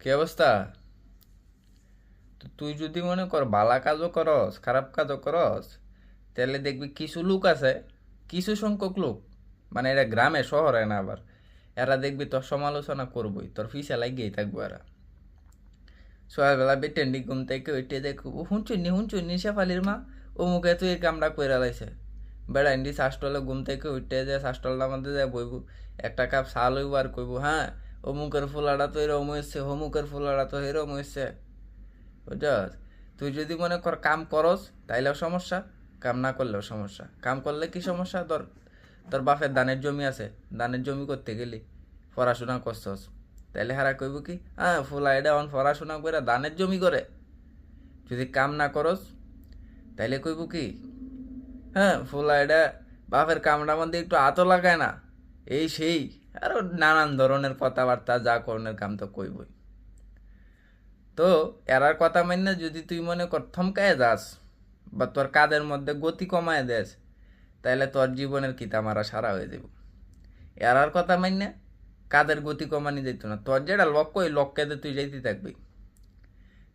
কি অবস্থা? তো তুই যদি মনে কর বালা কাজও করস খারাপ কাজও করস, তাহলে দেখবি কিছু লোক আছে, কিছু সংখ্যক লোক, মানে এরা গ্রামে শহরে না আবার, এরা দেখবি তোর সমালোচনা করবই, তোর পিছে লাগিয়েই থাকবো এরা। সকালবেলা বেটেন্ডি ঘুম থেকে ওইটে দেখো, ও হুঁচুন্নি শেফালির মা ও মুখে তুই এই কামড়া কইরা লাইছে। বেড়াইন্ডি শাসটলে ঘুম থেকে উঠতে যায়, শাসটলটার মধ্যে যায় বইব, একটা কাপ চা লইব আর কইব, হ্যাঁ অমুকের ফুলাটা তো এরম হয়েছে, অমুকের ফুলাটা তো এরম হয়েছে। বুঝছস? তুই যদি মনে কর কাম করস তাইলেও সমস্যা, কাম না করলেও সমস্যা। কাম করলে কি সমস্যা? তোর তোর বাপের ধানের জমি আছে, ধানের জমি করতে গেলি, পড়াশোনা করছস, তাইলে হারা কইব কি, হ্যাঁ ফুলা এটা অন পড়াশোনা করে ধানের জমি করে। যদি কাম না করস তাইলে কইব কি, হ্যাঁ ফুলা এটা বাপের কামড়ার মধ্যে একটু আতো লাগায় না, এই সেই, আরো নানান ধরনের কথাবার্তা, যা করণের কাম তো কইবই। তো এরার কথা মান্য যদি তুই মনে কর থমকায় যাস বা তোর কাদের মধ্যে গতি কমায় দেস, তাহলে তোর জীবনের কিতা মারা সারা হয়ে যাব। এরার কথা মান্য কাদের গতি কমানি যেত না, তোর যেটা লক্ষ্য ওই লক্ষ্যে তুই যাইতে থাকবি,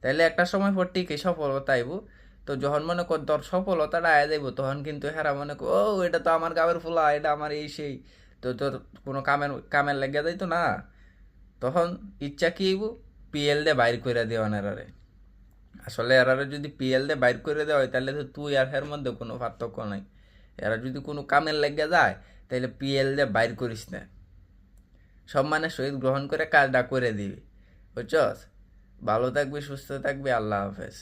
তাইলে একটা সময় পর ঠিকই সফলতা আইব। তো যখন মনে কর তোর সফলতাটা আয়া যাইব, তখন কিন্তু হেরা মনে কর, ও এটা তো আমার গাবের ফুলা, এটা আমার এই সেই, তো তোর কোনো কামের কামের লেগে যাইতো না। তখন ইচ্ছা কি হইব, পিএল দিয়ে বাইর করে দেওয়ান এরারে। আসলে এরারে যদি পিএল দিয়ে বাইর করে দেওয়া হয়, তাহলে তো তুই আর এর মধ্যে কোনো পার্থক্য নাই। এরা যদি কোনো কামের লেগে যায়, তাহলে পিএল দিয়ে বাইর করিস না, সম্মানের সহিত গ্রহণ করে কাজটা করে দিবি। বুঝছস? ভালো থাকবি, সুস্থ থাকবি, আল্লাহ হাফেজ।